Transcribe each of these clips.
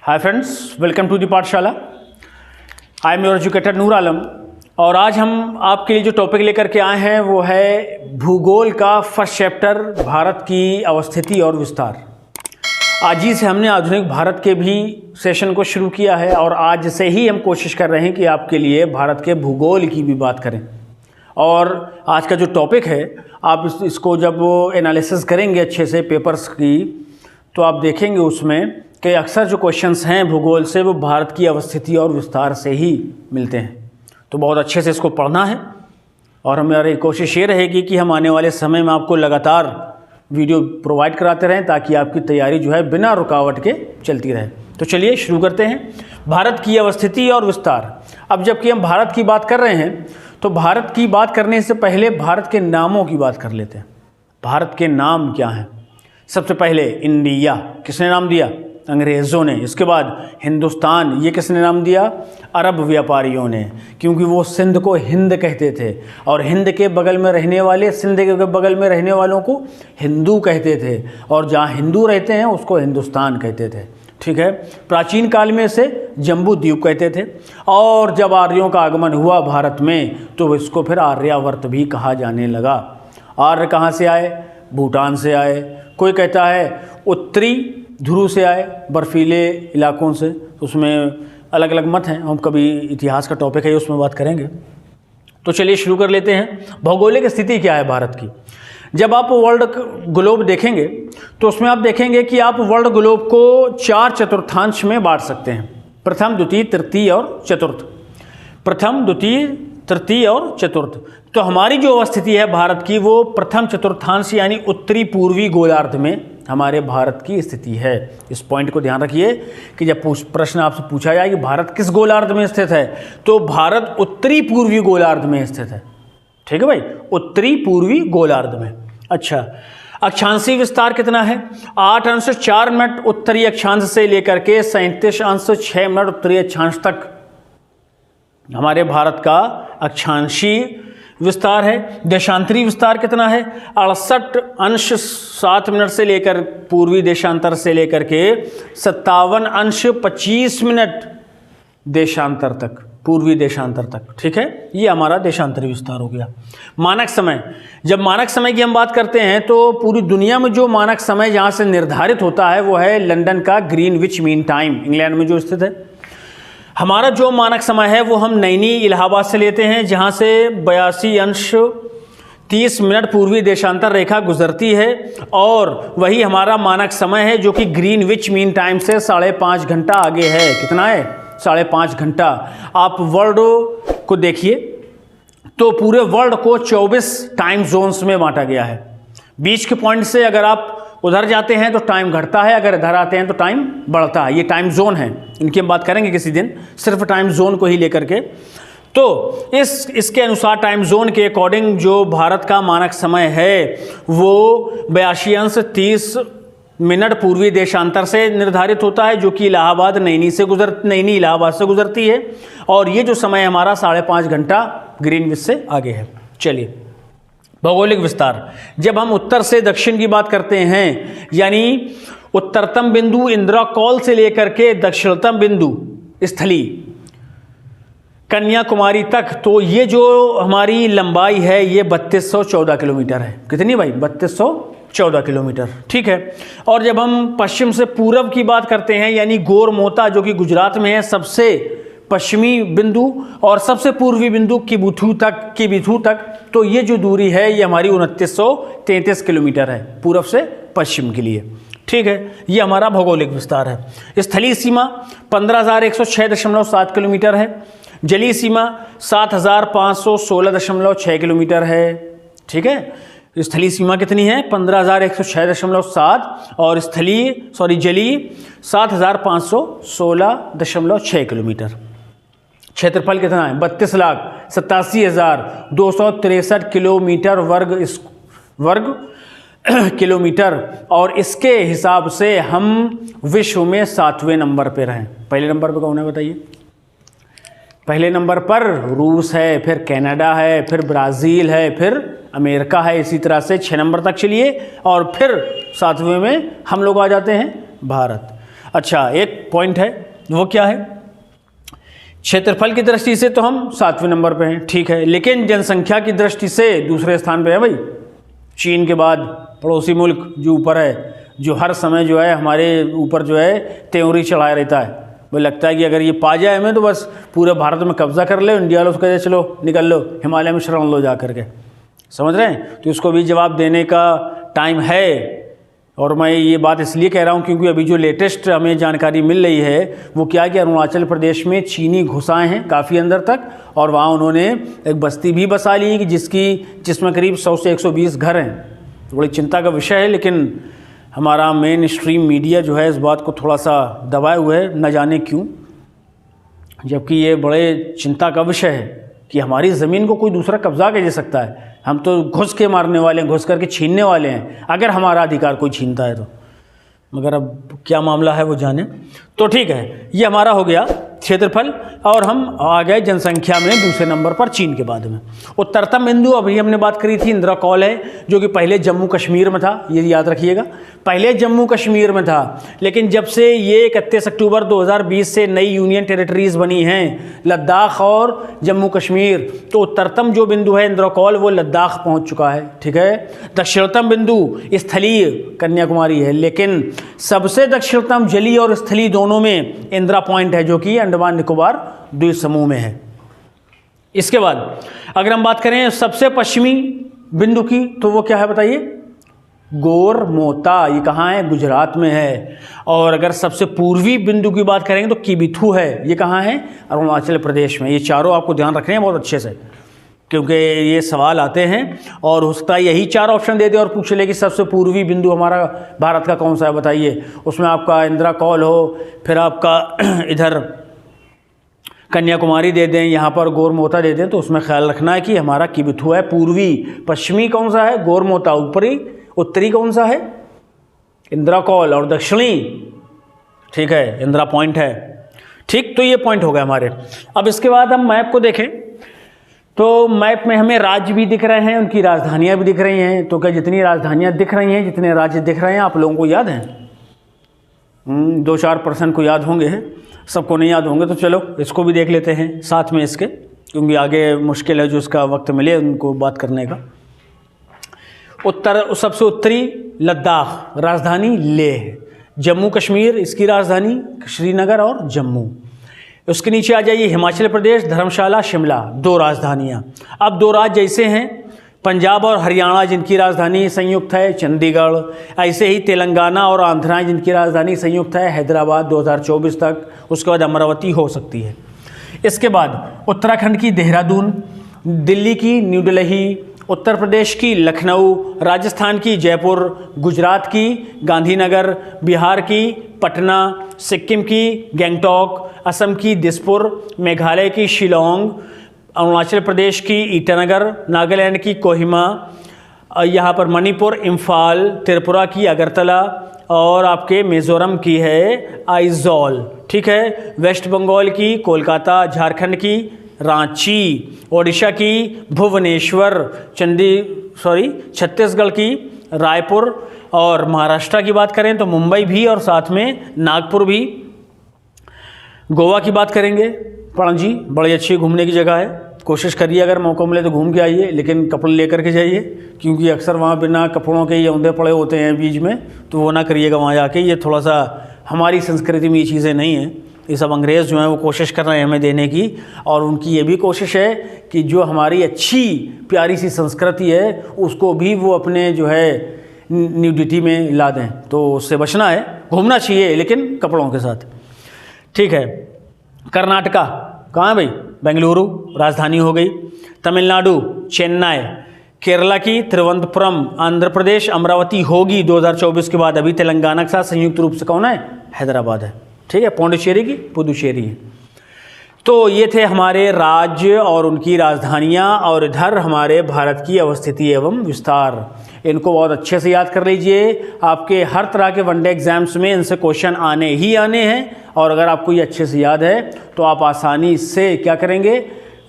Hi friends, welcome to the Pathshala. I am your educator Noor Alam. और आज हम आपके लिए जो टॉपिक लेकर के आए हैं वो है भूगोल का फर्स्ट चैप्टर, भारत की अवस्थिति और विस्तार। आज ही से हमने आधुनिक भारत के भी सेशन को शुरू किया है और आज से ही हम कोशिश कर रहे हैं कि आपके लिए भारत के भूगोल की भी बात करें। और आज का जो टॉपिक है, आप इसको जब एनालिसिस करेंगे अच्छे से पेपर्स की, तो आप देखेंगे उसमें कि अक्सर जो क्वेश्चंस हैं भूगोल से वो भारत की अवस्थिति और विस्तार से ही मिलते हैं। तो बहुत अच्छे से इसको पढ़ना है और हमारी कोशिश ये रहेगी कि हम आने वाले समय में आपको लगातार वीडियो प्रोवाइड कराते रहें ताकि आपकी तैयारी जो है बिना रुकावट के चलती रहे। तो चलिए शुरू करते हैं, भारत की अवस्थिति और विस्तार। अब जबकि हम भारत की बात कर रहे हैं तो भारत की बात करने से पहले भारत के नामों की बात कर लेते हैं। भारत के नाम क्या हैं? सबसे पहले इंडिया, किसने नाम दिया? अंग्रेज़ों ने। इसके बाद हिंदुस्तान, ये किसने नाम दिया? अरब व्यापारियों ने, क्योंकि वो सिंध को हिंद कहते थे और हिंद के बगल में रहने वाले, सिंध के बगल में रहने वालों को हिंदू कहते थे और जहाँ हिंदू रहते हैं उसको हिंदुस्तान कहते थे। ठीक है। प्राचीन काल में इसे जम्बू द्वीप कहते थे और जब आर्यों का आगमन हुआ भारत में तो इसको फिर आर्यावर्त भी कहा जाने लगा। आर्य कहाँ से आए? भूटान से आए। कोई कहता है उत्तरी ध्रुव से आए, बर्फीले इलाकों से। उसमें अलग अलग मत हैं, हम कभी इतिहास का टॉपिक है उसमें बात करेंगे। तो चलिए शुरू कर लेते हैं। भौगोलिक स्थिति क्या है भारत की? जब आप वर्ल्ड ग्लोब देखेंगे तो उसमें आप देखेंगे कि आप वर्ल्ड ग्लोब को 4 चतुर्थांश में बांट सकते हैं। प्रथम, द्वितीय, तृतीय और चतुर्थ। प्रथम, द्वितीय, तृतीय और चतुर्थ। तो हमारी जो अवस्थिति है भारत की वो प्रथम चतुर्थांश यानी उत्तरी पूर्वी गोलार्ध में हमारे भारत की स्थिति है। इस पॉइंट को ध्यान रखिए कि जब प्रश्न आपसे पूछा जाए कि भारत किस गोलार्ध में स्थित है तो भारत उत्तरी पूर्वी गोलार्ध में स्थित है। ठीक है भाई, उत्तरी पूर्वी गोलार्ध में। अच्छा, अक्षांशीय विस्तार कितना है? 8 अंश 4 मिनट उत्तरी अक्षांश से लेकर के 37 अंश 6 मिनट उत्तरी अक्षांश तक हमारे भारत का अक्षांशीय विस्तार है। देशांतरी विस्तार कितना है? 68 अंश 7 मिनट से लेकर पूर्वी देशांतर से लेकर के 57 अंश 25 मिनट देशांतर तक, पूर्वी देशांतर तक। ठीक है, ये हमारा देशांतरी विस्तार हो गया। मानक समय, जब मानक समय की हम बात करते हैं तो पूरी दुनिया में जो मानक समय जहाँ से निर्धारित होता है वो है लंदन का ग्रीनविच मीन टाइम, इंग्लैंड में जो स्थित है। हमारा जो मानक समय है वो हम नैनी इलाहाबाद से लेते हैं जहाँ से 82 अंश 30 मिनट पूर्वी देशांतर रेखा गुजरती है और वही हमारा मानक समय है जो कि ग्रीनविच मीन टाइम से 5.5 घंटा आगे है। कितना है? 5.5 घंटा। आप वर्ल्ड को देखिए तो पूरे वर्ल्ड को 24 टाइम जोन्स में बांटा गया है। बीच के पॉइंट से अगर आप उधर जाते हैं तो टाइम घटता है, अगर इधर आते हैं तो टाइम बढ़ता है। ये टाइम जोन है, इनकी हम बात करेंगे किसी दिन, सिर्फ टाइम जोन को ही लेकर के। तो इसके अनुसार टाइम जोन के अकॉर्डिंग जो भारत का मानक समय है वो 82 अंश 30 मिनट पूर्वी देशांतर से निर्धारित होता है जो कि इलाहाबाद नैनी इलाहाबाद से गुजरती है और ये जो समय हमारा 5.5 घंटा ग्रीनविच से आगे है। चलिए, भौगोलिक विस्तार, जब हम उत्तर से दक्षिण की बात करते हैं यानी उत्तरतम बिंदु इंद्रकौल से लेकर के दक्षिणतम बिंदु स्थली कन्याकुमारी तक, तो ये जो हमारी लंबाई है ये 3214 किलोमीटर है। कितनी भाई? 3214 किलोमीटर। ठीक है। और जब हम पश्चिम से पूरब की बात करते हैं यानी गोरमोता जो कि गुजरात में है, सबसे पश्चिमी बिंदु और सबसे पूर्वी बिंदु किबिथू तक, तो ये जो दूरी है ये हमारी 2933 किलोमीटर है पूर्व से पश्चिम के लिए। ठीक है, ये हमारा भौगोलिक विस्तार है। स्थलीय सीमा 15,106.7 किलोमीटर है। जलीय सीमा 7,516.6 किलोमीटर है। ठीक है, स्थलीय सीमा कितनी है? 15,106.7 और जलीय 7,516.6 किलोमीटर। क्षेत्रफल कितना है? 32,87,263 किलोमीटर वर्ग किलोमीटर और इसके हिसाब से हम विश्व में 7वें नंबर पे रहें। पहले नंबर पे कौन है बताइए? पहले नंबर पर रूस है, फिर कनाडा है, फिर ब्राज़ील है, फिर अमेरिका है। इसी तरह से 6 नंबर तक चलिए और फिर 7वें में हम लोग आ जाते हैं भारत। अच्छा, एक पॉइंट है, वो क्या है? क्षेत्रफल की दृष्टि से तो हम 7वें नंबर पे हैं, ठीक है, लेकिन जनसंख्या की दृष्टि से दूसरे स्थान पे है भाई। चीन के बाद पड़ोसी मुल्क जो ऊपर है, जो हर समय जो है हमारे ऊपर जो है त्योरी चढ़ाया रहता है। वो लगता है कि अगर ये पा जाए हमें तो बस पूरे भारत में कब्जा कर ले, इंडिया वालों को चलो निकल लो, हिमालय में शरण लो जा करके, समझ रहे हैं? तो इसको भी जवाब देने का टाइम है। और मैं ये बात इसलिए कह रहा हूँ क्योंकि अभी जो लेटेस्ट हमें जानकारी मिल रही है वो क्या है कि अरुणाचल प्रदेश में चीनी घुस आए हैं काफ़ी अंदर तक, और वहाँ उन्होंने एक बस्ती भी बसा ली कि जिसमें करीब 100 से 120 घर हैं। तो बड़ी चिंता का विषय है, लेकिन हमारा मेन स्ट्रीम मीडिया जो है इस बात को थोड़ा सा दबाए हुए है, न जाने क्यों, जबकि ये बड़े चिंता का विषय है कि हमारी ज़मीन को कोई दूसरा कब्जा कैसे सकता है। हम तो घुस के मारने वाले हैं, घुस करके छीनने वाले हैं, अगर हमारा अधिकार कोई छीनता है तो। मगर अब क्या मामला है वो जाने। तो ठीक है, ये हमारा हो गया क्षेत्रफल, और हम आ गए जनसंख्या में दूसरे नंबर पर चीन के बाद में। उत्तरतम बिंदु अभी हमने बात करी थी, इंदिरा कॉल है, जो कि पहले जम्मू कश्मीर में था, ये याद रखिएगा, पहले जम्मू कश्मीर में था, लेकिन जब से ये 31 अक्टूबर 2020 से नई यूनियन टेरिटरीज बनी हैं, लद्दाख और जम्मू कश्मीर, तो उत्तरतम जो बिंदु है इंदिरा कॉल वो लद्दाख पहुंच चुका है, ठीक है। दक्षिणतम बिंदु स्थलीय कन्याकुमारी है, लेकिन सबसे दक्षिणतम जलीय और स्थलीय दोनों में इंदिरा पॉइंट है, जो कि अंडमान निकोबार द्वीप समूह में है। इसके बाद अगर हम बात करें सबसे पश्चिमी बिंदु की, तो वो क्या है बताइए? गोरमोता। ये कहाँ है? गुजरात में है। और अगर सबसे पूर्वी बिंदु की बात करेंगे तो किबिथु है, ये कहाँ है? अरुणाचल प्रदेश में। ये चारों आपको ध्यान रखने हैं बहुत अच्छे से, क्योंकि ये सवाल आते हैं और हो सकता है यही 4 ऑप्शन दे दे और पूछ ले कि सबसे पूर्वी बिंदु हमारा भारत का कौन सा है बताइए। उसमें आपका इंदिरा कॉल हो, फिर आपका इधर कन्याकुमारी दे दें, यहाँ पर गोरमोता दे दें, तो उसमें ख्याल रखना है कि हमारा किबिथु है। पूर्वी पश्चिमी कौन सा है? गोरमोता। ऊपरी उत्तरी कौन सा है? इंदिरा कॉल। और दक्षिणी, ठीक है, इंदिरा पॉइंट है। ठीक, तो ये पॉइंट हो गए हमारे। अब इसके बाद हम मैप को देखें तो मैप में हमें राज्य भी दिख रहे हैं, उनकी राजधानियां भी दिख रही हैं। तो क्या जितनी राजधानियां दिख रही हैं, जितने राज्य दिख रहे हैं, आप लोगों को याद हैं? 2-4% को याद होंगे, सबको नहीं याद होंगे, तो चलो इसको भी देख लेते हैं साथ में इसके, क्योंकि आगे मुश्किल है जो इसका वक्त मिले उनको बात करने का। सबसे उत्तरी लद्दाख, राजधानी लेह। जम्मू कश्मीर, इसकी राजधानी श्रीनगर और जम्मू। उसके नीचे आ जाइए हिमाचल प्रदेश, धर्मशाला, शिमला, 2 राजधानियाँ। अब 2 राज्य ऐसे हैं, पंजाब और हरियाणा, जिनकी राजधानी संयुक्त है चंडीगढ़। ऐसे ही तेलंगाना और आंध्रा, जिनकी राजधानी संयुक्त है हैदराबाद 2024 तक। उसके बाद अमरावती हो सकती है। इसके बाद उत्तराखंड की देहरादून, दिल्ली की न्यू दिल्ली, उत्तर प्रदेश की लखनऊ, राजस्थान की जयपुर, गुजरात की गांधीनगर, बिहार की पटना, सिक्किम की गंगटोक, असम की दिसपुर, मेघालय की शिलोंग, अरुणाचल प्रदेश की ईटानगर, नागालैंड की कोहिमा, यहाँ पर मणिपुर इम्फाल, त्रिपुरा की अगरतला, और आपके मिज़ोरम की है आइजॉल, ठीक है। वेस्ट बंगाल की कोलकाता, झारखंड की रांची, ओडिशा की भुवनेश्वर, छत्तीसगढ़ की रायपुर, और महाराष्ट्र की बात करें तो मुंबई भी और साथ में नागपुर भी। गोवा की बात करेंगे, पणजी बड़ी अच्छी घूमने की जगह है। कोशिश करिए अगर मौका मिले तो घूम के आइए, लेकिन कपड़े लेकर के जाइए, क्योंकि अक्सर वहाँ बिना कपड़ों के ही औंधे पड़े होते हैं बीच में, तो वो ना करिएगा वहाँ जाके। ये थोड़ा सा हमारी संस्कृति में ये चीज़ें नहीं हैं। ये सब अंग्रेज़ जो हैं वो कोशिश कर रहे हैं हमें देने की, और उनकी ये भी कोशिश है कि जो हमारी अच्छी प्यारी सी संस्कृति है उसको भी वो अपने जो है न्यूडिटी में ला दें। तो उससे बचना है, घूमना चाहिए लेकिन कपड़ों के साथ, ठीक है। कर्नाटका कहाँ है भाई? बेंगलुरु राजधानी हो गई। तमिलनाडु चेन्नई, केरला की तिरुवनंतपुरम, आंध्र प्रदेश अमरावती होगी 2024 के बाद। अभी तेलंगाना के साथ संयुक्त रूप से कौन है? हैदराबाद है, ठीक है। पौंडीचेरी की पुदुचेरी है। तो ये थे हमारे राज्य और उनकी राजधानियाँ, और इधर हमारे भारत की अवस्थिति एवं विस्तार। इनको बहुत अच्छे से याद कर लीजिए, आपके हर तरह के वनडे एग्जाम्स में इनसे क्वेश्चन आने ही आने हैं। और अगर आपको ये अच्छे से याद है तो आप आसानी से क्या करेंगे?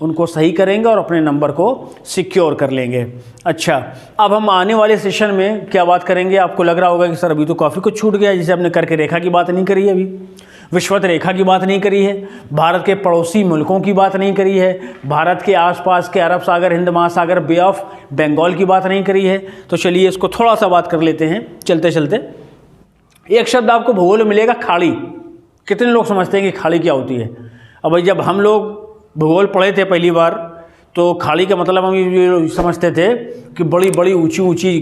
उनको सही करेंगे और अपने नंबर को सिक्योर कर लेंगे। अच्छा, अब हम आने वाले सेशन में क्या बात करेंगे? आपको लग रहा होगा कि सर अभी तो काफ़ी कुछ छूट गया, जैसे हमने कर्क रेखा की बात नहीं करी है, अभी विषुवत रेखा की बात नहीं करी है, भारत के पड़ोसी मुल्कों की बात नहीं करी है, भारत के आसपास के अरब सागर, हिंद महासागर, बे ऑफ बंगाल की बात नहीं करी है। तो चलिए इसको थोड़ा सा बात कर लेते हैं चलते चलते। एक शब्द आपको भूगोल में मिलेगा, खाड़ी। कितने लोग समझते हैं कि खाड़ी क्या होती है? अब भाई जब हम लोग भूगोल पढ़े थे पहली बार, तो खाड़ी का मतलब हम ये समझते थे कि बड़ी बड़ी ऊंची ऊंची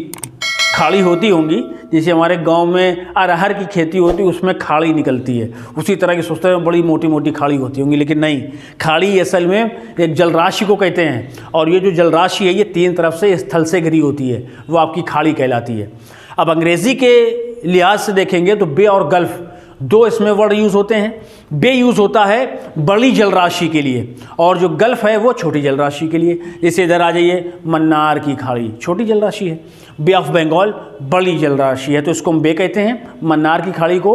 खाड़ी होती होंगी, जैसे हमारे गांव में अरहर की खेती होती है उसमें खाड़ी निकलती है, उसी तरह की सोचते हैं बड़ी मोटी मोटी खाड़ी होती होंगी। लेकिन नहीं, खाड़ी असल में एक जलराशि को कहते हैं, और ये जो जलराशि है ये 3 तरफ से स्थल से घिरी होती है, वो आपकी खाड़ी कहलाती है। अब अंग्रेज़ी के लिहाज से देखेंगे तो बे और गल्फ़ 2 इसमें वर्ड यूज़ होते हैं। बे यूज़ होता है बड़ी जलराशि के लिए, और जो गल्फ़ है वो छोटी जलराशि के लिए। जैसे इधर आ जाइए, मन्नार की खाड़ी छोटी जलराशि है, बे ऑफ बंगाल बड़ी जलराशि है, तो इसको हम बे कहते हैं, मन्नार की खाड़ी को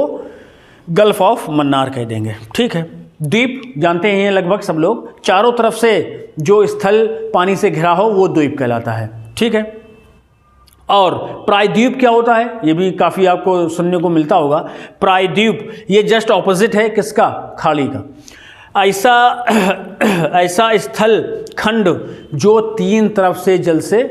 गल्फ़ ऑफ मन्नार कह देंगे। ठीक है। द्वीप जानते हैं लगभग सब लोग, चारों तरफ से जो स्थल पानी से घिरा हो वो द्वीप कहलाता है। ठीक है। और प्रायद्वीप क्या होता है, ये भी काफ़ी आपको सुनने को मिलता होगा। प्रायद्वीप ये जस्ट ऑपोजिट है किसका? खाड़ी का। ऐसा स्थल खंड जो 3 तरफ से जल से,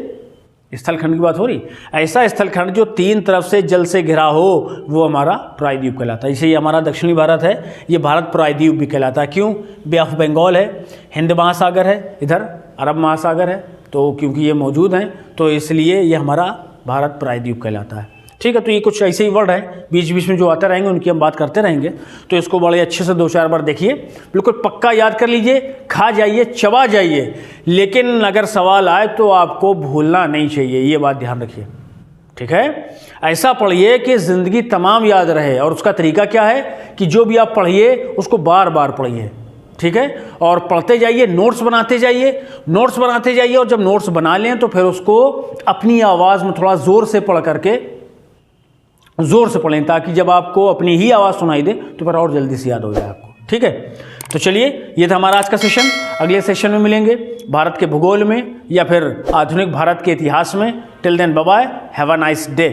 स्थल खंड की बात हो रही, ऐसा स्थल खंड जो 3 तरफ से जल से घिरा हो वो हमारा प्रायद्वीप कहलाता है। इसे ये हमारा दक्षिणी भारत है, ये भारत प्रायद्वीप भी कहलाता है। क्यों? बे ऑफ बंगाल है, हिंद महासागर है, इधर अरब महासागर है, तो क्योंकि ये मौजूद हैं तो इसलिए ये हमारा भारत प्रायद्वीप कहलाता है। ठीक है। तो ये कुछ ऐसे ही वर्ड है बीच बीच में जो आते रहेंगे उनकी हम बात करते रहेंगे, तो इसको बड़े अच्छे से 2-4 बार देखिए, बिल्कुल पक्का याद कर लीजिए, खा जाइए, चबा जाइए, लेकिन अगर सवाल आए तो आपको भूलना नहीं चाहिए, ये बात ध्यान रखिए। ठीक है। ऐसा पढ़िए कि ज़िंदगी तमाम याद रहे, और उसका तरीका क्या है कि जो भी आप पढ़िए उसको बार बार पढ़िए। ठीक है। और पढ़ते जाइए, नोट्स बनाते जाइए, नोट्स बनाते जाइए, और जब नोट्स बना लें तो फिर उसको अपनी आवाज़ में थोड़ा ज़ोर से पढ़ करके, ज़ोर से पढ़ें, ताकि जब आपको अपनी ही आवाज़ सुनाई दे तो फिर और जल्दी से याद हो जाए आपको। ठीक है। तो चलिए, ये था हमारा आज का सेशन। अगले सेशन में मिलेंगे भारत के भूगोल में या फिर आधुनिक भारत के इतिहास में। Till then bye bye, have a nice day.